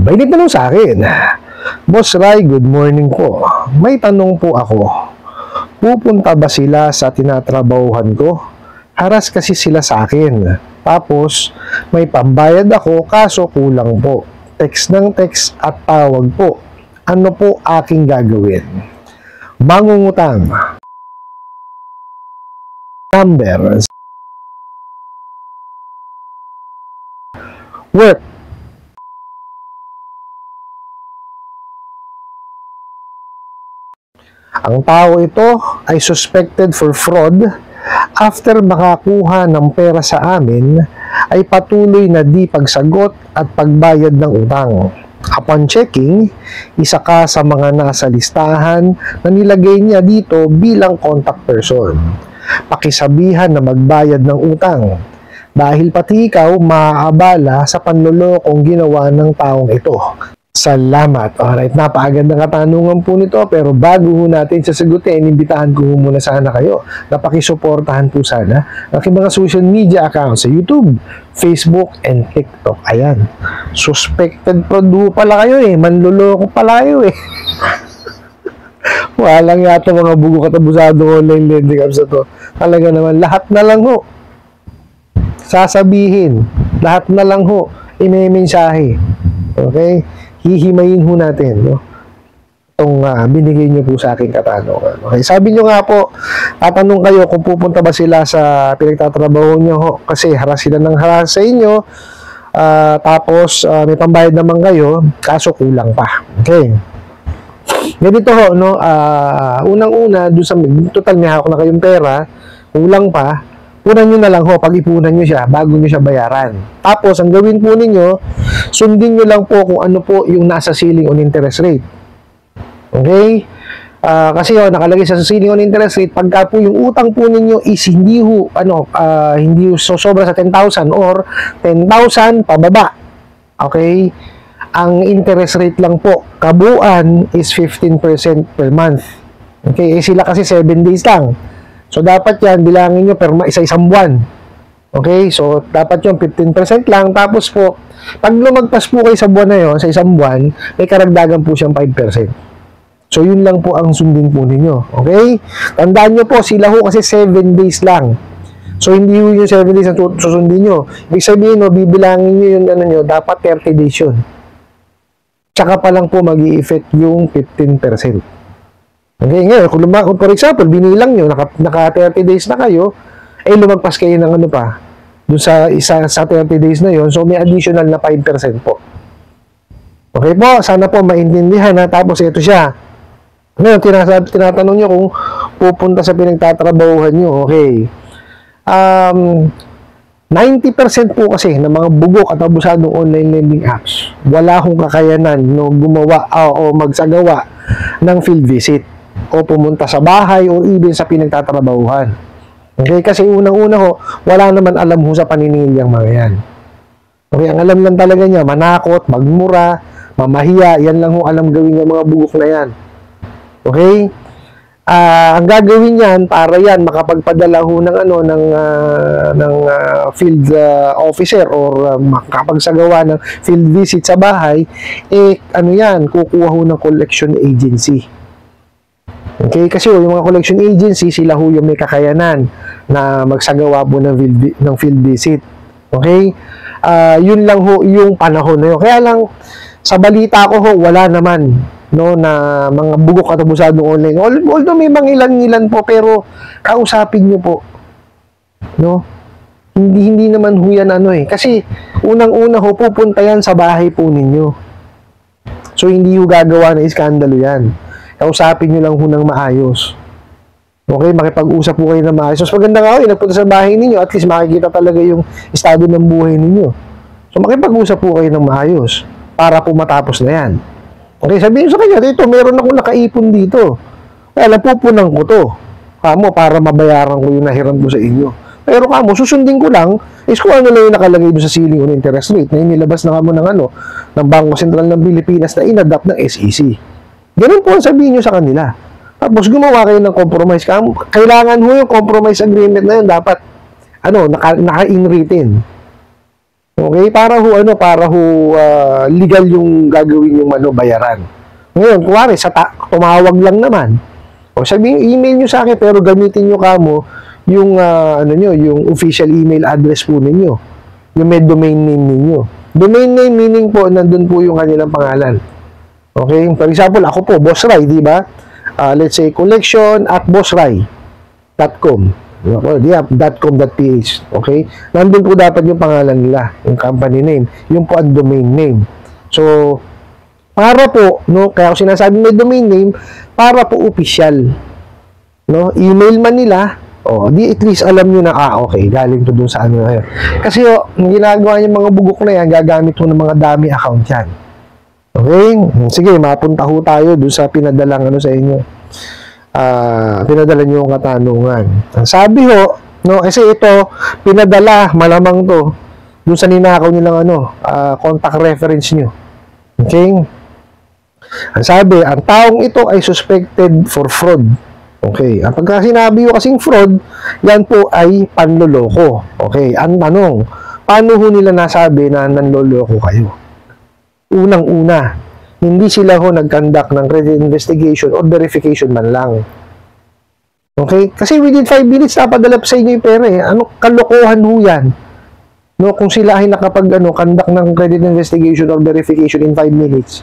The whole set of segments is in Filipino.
Mainit na lang sa akin. Boss Ray, good morning po. May tanong po ako. Pupunta ba sila sa tinatrabahuhan ko? Haras kasi sila sa akin. Tapos, may pambayad ako kaso kulang po. Text ng text at tawag po. Ano po aking gagawin? Mangungutang. Number. Work. Ang tao ito ay suspected for fraud after makakuha ng pera sa amin ay patuloy na di pagsagot at pagbayad ng utang. Upon checking, isa ka sa mga nasa listahan na nilagay niya dito bilang contact person. Pakisabihan na magbayad ng utang dahil pati ikaw maaabala sa panlolokong ginawa ng taong ito. Salamat. Alright, napakagandang katanungan po nito, pero bago ho natin sasagutin, imbitahan ko muna sana kayo na pakisuportahan po sana ang aking mga social media accounts sa YouTube, Facebook, and TikTok. Ayan, suspected fraud pala kayo eh, manluloko pala kayo eh. Walang yata mga bugo katabusado online lending apps na to. Talaga naman, lahat na lang ho sasabihin, lahat na lang ho i-mensahe. Okay? Hihimayin ho natin, no? Itong binigay niyo po sa aking katanungan. Okay, sabi niyo nga po, tatanong kayo kung pupunta ba sila sa pinagtatrabaho niyo ho, kasi haras sila ng haras sa inyo, tapos may pambayad naman kayo, kaso kulang pa. Okay. Ganito ho, no? Unang-una, doon sa total may hawak na kayong pera, kulang pa, unan nyo na lang ho, pag-ipunan nyo siya bago nyo siya bayaran. Tapos, ang gawin po ninyo, sundin nyo lang po kung ano po yung nasa ceiling on interest rate. Okay? Kasi nakalagay sa ceiling on interest rate, pagka po yung utang po ninyo is hindi ho, hindi sobra sa 10,000 or 10,000 pababa. Okay? Ang interest rate lang po, kabuuan is 15% per month. Okay? Sila kasi 7 days lang. So, dapat yan, bilangin nyo per isa-isang buwan. Okay? So, dapat yung 15% lang. Tapos po, pag lumagpas po kayo sa buwan na yun, sa isang buwan, may karagdagan po siyang 5%. So, yun lang po ang sundin po ninyo. Okay? Tandaan nyo po, sila ho kasi 7 days lang. So, hindi ho yung 7 days ang susundin nyo. Ibig sabihin, no, bibilangin nyo yung ano nyo, dapat 30 days yun. Tsaka pa lang po mag-i-effect yung 15%. Okay, ngayon, kung for example, binilang nyo, naka 30 days na kayo, eh lumagpas kayo ng ano pa, dun sa 30 days na yon, so may additional na 5% po. Okay po, sana po maintindihan na. Tapos ito siya. Ngayon, tinatanong nyo kung pupunta sa pinagtatrabahuhan nyo, okay. 90% po kasi ng mga bugok at abusadong online lending apps, wala akong kakayanan no, gumawa o magsagawa ng field visit o pumunta sa bahay o even sa pinagtatrabahuhan. Okay? Kasi unang-una ho, wala naman alam ho sa paninilang mga yan. Okay? Ang alam lang talaga niya, manakot, magmura, mamahiya, yan lang ho alam gawin ng mga bugok na yan. Okay? Ang gagawin niyan, para yan, makapagpadala ho ng, field officer or makapagsagawa ng field visit sa bahay, kukuha ho ng collection agency. Okay, kasi yung mga collection agency, sila ho yung may kakayanan na magsagawa po ng field visit. Okay? Yun lang ho yung panahon na yun. Kaya lang, sa balita ko ho, wala naman no, na mga bugok at abusadong online. Although may mga ilan-ilan po, pero kausapin nyo po. No? Hindi naman ho yan Kasi unang-una ho, pupunta yan sa bahay po ninyo. So, hindi ho gagawa na iskandalo yan. Kausapin nyo lang ho ng maayos. Okay, makipag-usap po kayo ng maayos. So, maganda nga nagpunta sa bahay ninyo, at least makikita talaga yung estado ng buhay ninyo. So, makipag-usap po kayo ng maayos para po matapos na yan. Okay, sabihin sa kanya, dito, meron akong nakaipon dito. Kaya napupunan ko to. Kamo, para mabayaran ko yung nahiram ko sa inyo. Pero kamo, susundin ko lang, is kung ano lang yung nakalagay doon sa ceiling on interest rate na inilabas na kamo ng Bangko Sentral ng Pilipinas na inadapt ng SEC. Ganun po ang sabihin nyo sa kanila. Tapos gumawa kayo ng compromise. Kailangan ho yung compromise agreement na yun dapat naka-in-written. Okay? Para legal yung gagawin yung bayaran. Ngayon, kuwari, tumawag lang naman. O sabihin, email nyo sa akin, pero gamitin nyo kamo yung, yung official email address po ninyo. Yung may domain name ninyo. Domain name meaning po, nandun po yung kanilang pangalan. Okay? For example, ako po, Boss Rai, di ba? Let's say, collection@bossrai.com. .com.ph. Okay? Nandun po dapat yung pangalan nila, yung company name. Yung po ang domain name. So, para po, kaya ako sinasabi may domain name, para po official. Email man nila, di at least alam nyo na, okay, galing to dun sa ano na yun. Kasi, ang ginagawa yung mga bugok na yan, gagamit ho ng mga dami account yan. Okay? Sige, mapunta ho tayo dun sa pinadalang sa inyo. Pinadala nyo yung katanungan. Ang sabi ho, kasi ito, pinadala, malamang to, dun sa ninakaw nilang contact reference nyo. Okay? Ang sabi, ang taong ito ay suspected for fraud. Okay. Ang pagka sinabi ko kasing fraud, yan po ay panloloko. Okay. Ang tanong, paano ho nila nasabi na nanloloko kayo? Unang-una, hindi sila ho nag-conduct ng credit investigation or verification man lang. Okay? Kasi within 5 minutes, napadala sa inyo yung pera eh. Kalokohan ho yan. Kung sila ay conduct ng credit investigation or verification in 5 minutes.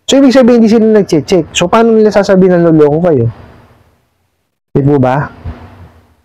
So, ibig sabihin, hindi sila nag-check. So, paano nila sasabihin na loloko kayo? Di po ba?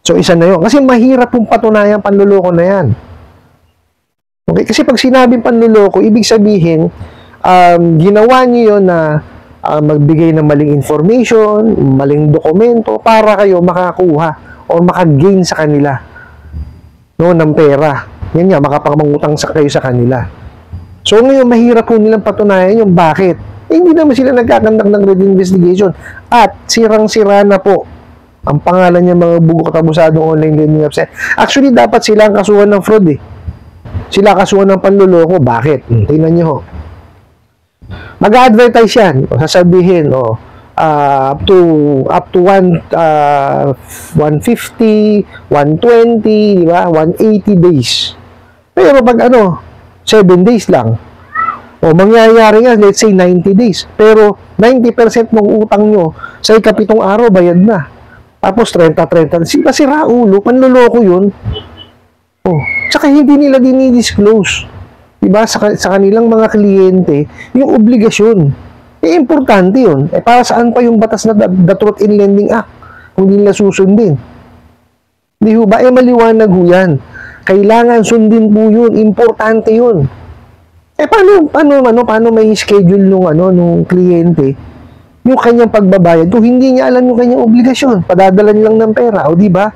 So, isa na yun. Kasi mahirap pong patunayan panloloko na yan. Okay? Kasi pag sinabing panloloko, ibig sabihin, ginawa niyo yun na magbigay ng maling information, maling dokumento, para kayo makakuha o makagain sa kanila ng pera. Yan nga, makapangutang kayo sa kanila. So, ngayon, mahirap po nilang patunayan yung bakit. Hindi naman sila nagkakandak ng credit investigation. At sirang-sira na po ang pangalan niya mga bugok at abusadong online lending apps. Actually, dapat sila ang kasuhan ng fraud eh. Sila kasuhan ng panloloko. Bakit? Tingnan nyo ho. Mag-advertise yan. Sasabihin, up to 150, 120, di ba? 180 days. Pero pag 7 days lang. Mangyayari nga, let's say 90 days. Pero 90% ng utang nyo sa ikapitong araw, bayad na. Tapos 30-30. Si Raulo, panloloko yun. Tsaka hindi nila dinidisclose. Diba? Sa kanilang mga kliyente, yung obligasyon. Importante yun. Para saan pa yung batas na The Truth in Lending Act kung hindi nila susundin? Di ba? Maliwanag ho yan. Kailangan sundin po yun. Importante yun. Paano may schedule nung kliyente yung kanyang pagbabayad kung hindi niya alam yung kanyang obligasyon? Padadala nilang ng pera, di ba?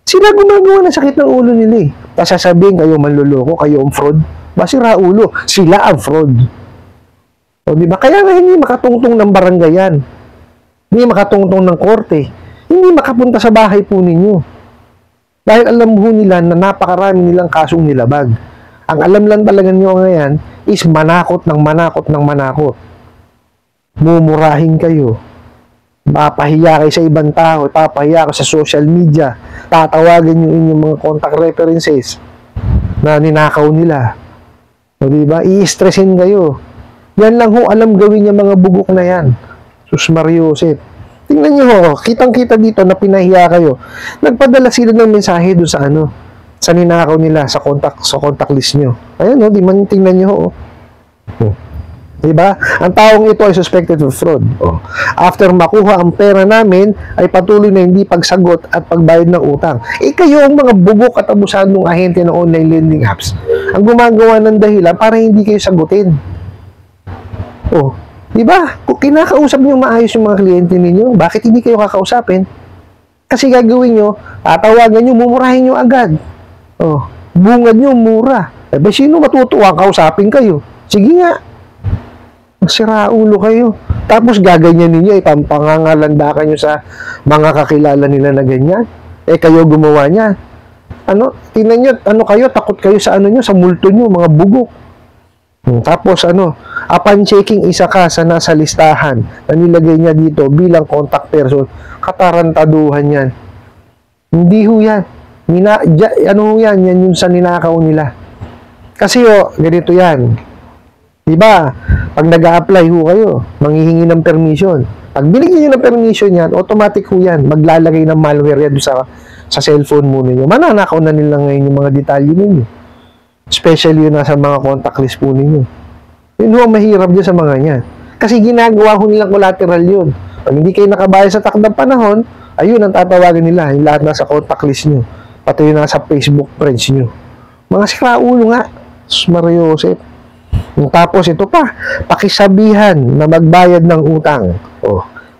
Sila gumagawa ng sakit ng ulo nila eh. Tapos sasabihin kayo manloloko, kayo ang fraud. Ba si Raulo, sila ang fraud. Di ba? Kaya nga hindi makatungtong ng barangay yan. Hindi makatungtong ng korte. Hindi makapunta sa bahay po ninyo. Dahil alam ho nila na napakarami nilang kasong nilabag. Ang alam lang talaga nyo ngayon is manakot ng manakot. Mumurahin kayo. Papahiya kayo sa ibang tao, papahiya kayo sa social media, tatawagan yung inyong mga contact references na ninakaw nila. Diba? I-stressin kayo. Yan lang ho, alam gawin yung mga bugok na yan. Sus Mariosep. Tingnan nyo ho, kitang-kita dito na pinahiya kayo. Nagpadala sila ng mensahe doon sa ninakaw nila sa contact list nyo. Ayan di man tingnan nyo ho. Diba? Ang taong ito ay suspected of fraud. After makuha ang pera namin, ay patuloy na hindi pagsagot at pagbayad ng utang. Kayo ang mga bugok at abusadong ahente ng online lending apps. Ang gumagawa ng dahilan para hindi kayo sagutin. Diba? Kung kinakausap nyo maayos yung mga kliyente ninyo, bakit hindi kayo kakausapin? Kasi gagawin nyo, tatawagan nyo, mumurahin nyo agad. Bungad nyo, mura. Sino matutuwa kausapin kayo? Sige nga. Sira ulo kayo. Tapos gaganyan ninyo, ipampangangalandakan nyo sa mga kakilala nila na ganyan. Kayo gumawa niya. Tingnan nyo, kayo, takot kayo sa nyo, sa multo nyo, mga bugok. Tapos upon checking, isa ka sa nasa listahan na nilagay niya dito bilang contact person, katarantaduhan yan. Hindi ho yan. Yan yung sa ninakaw nila. Kasi ganito yan. Diba? Pag nag-a-apply ho kayo, manghihingi ng permission. Pag binigyan nyo ng permission yan, automatic ho yan. Maglalagay ng malware yan sa cellphone mo ninyo. Mananakaw na nila ngayon yung mga detalye ninyo. Especially yun nasa mga contact list po ninyo. Yun ho, mahirap dyan sa mga yan. Kasi ginagawa ho nilang collateral yun. Pag hindi kayo nakabayad sa takdang panahon, ayun ang tatawagan nila. Yung lahat nasa contact list nyo. Pati yung nasa Facebook friends nyo. Mga sikraulo nga. Mario Joseph. Tapos ito pa, pakisabihan na magbayad ng utang.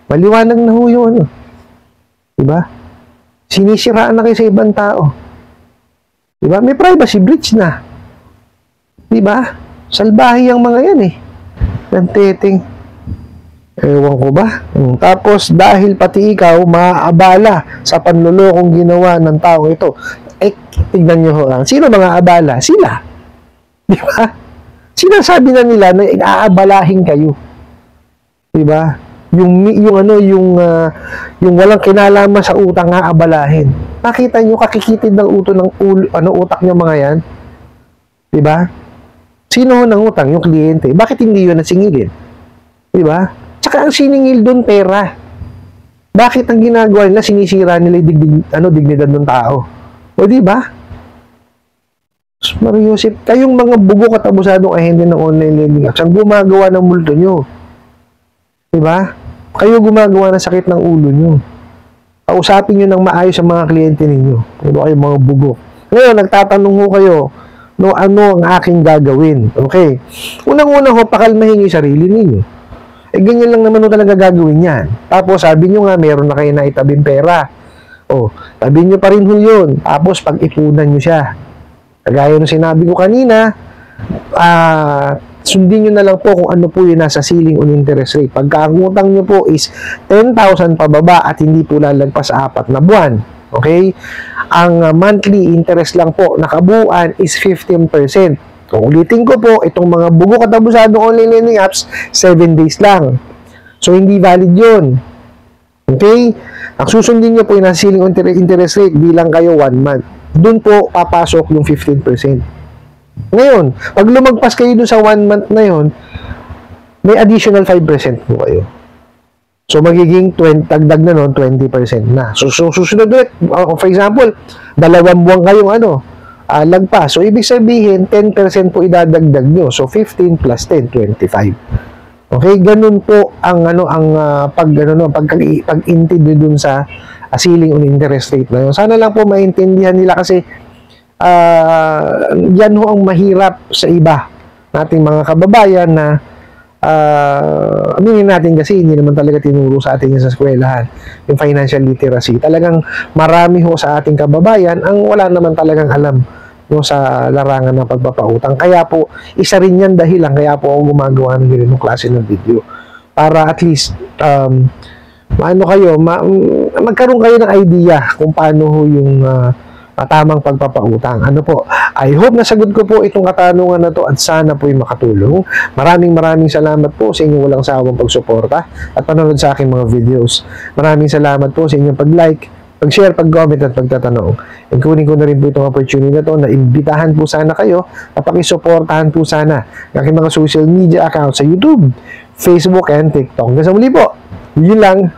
Maliwanag na ho yun. Diba? Sinisiraan na kayo sa ibang tao. Diba? May privacy breach na. Diba? Salbahe ang mga yan eh. Nanteting. Ewan ko ba? Tapos dahil pati ikaw maaabala sa panlulokong ginawa ng tao ito. Tignan nyo ho lang. Sino mga abala? Sila. Diba? Sinasabi na nila na aabalahin kayo. Diba? Yung walang kinalaman sa utang aabalahin. Nakita nyo kakikitid ng utak nyo mga yan? Diba? Sino ho ng utang? Yung kliyente. Bakit hindi yun nasingilin? Diba? Tsaka ang siningil doon pera. Bakit ang ginagawa nila sinisira nila yung dignidad ng tao? O diba? Mario Joseph, kayong mga bubok at abusadong ahente ng online lending apps ang gumagawa ng multo nyo. Diba? Kayo gumagawa ng sakit ng ulo nyo. Kausapin nyo ng maayos ang mga kliyente ninyo. Diba kayo mga bubok? Ngayon, nagtatanong ho kayo, ano ang aking gagawin? Okay. Unang-unang pakalmahin yung sarili ninyo. Ganyan lang naman talaga gagawin yan. Tapos, sabi nyo nga, meron na kayo na itabing pera. Sabi nyo pa rin ho yun. Tapos, pag-ipunan nyo siya. Kagaya nung sinabi ko kanina, sundin nyo na lang po kung ano po yung nasa ceiling on interest rate. Pagka ang utang nyo po is 10,000 pababa at hindi po lalagpas sa 4 na buwan. Okay? Ang monthly interest lang po nakabuuan is 15%. Kung ulitin ko po, itong mga bugok at abusadong online lending apps, 7 days lang. So, hindi valid yun. Okay? Ang susundin nyo po yung nasa ceiling on interest rate bilang kayo 1 month. Doon po papasok yung 15%. Ngayon, pag lumagpas kayo dun sa 1 month na yun, may additional 5% po kayo. So, magiging dagdag na nun, 20% na. So, susunod ulit. For example, 2 buwan kayong lagpas. So, ibig sabihin, 10% po idadagdag nyo. So, 15 plus 10, 25. Okay? Ganun po ang pag-intindi dun sa ceiling on interest rate na yun. Sana lang po maintindihan nila kasi yan ho ang mahirap sa iba nating mga kababayan na aminin natin kasi hindi naman talaga tinuro sa atin sa eskwelahan yung financial literacy. Talagang marami ho sa ating kababayan ang wala naman talagang alam sa larangan ng pagpapautang. Kaya po, isa rin yan dahilan kaya po ako gumagawa ng ganitong klase ng video. Para at least magkaroon kayo ng idea kung paano ho yung tamang pagpapautang. I hope nasagot ko po itong katanungan na to at sana po yung makatulong. Maraming salamat po sa inyong walang sawang pagsuporta at panonood sa aking mga videos. Maraming salamat po sa inyong pag-like, pag-share, pag-comment at pagtatanong. And kunin ko na rin po itong opportunity na to na imbitahan po sana kayo at pakisuportahan po sana ang aking mga social media accounts sa YouTube, Facebook, and TikTok. Hanggang sa muli po, yun lang.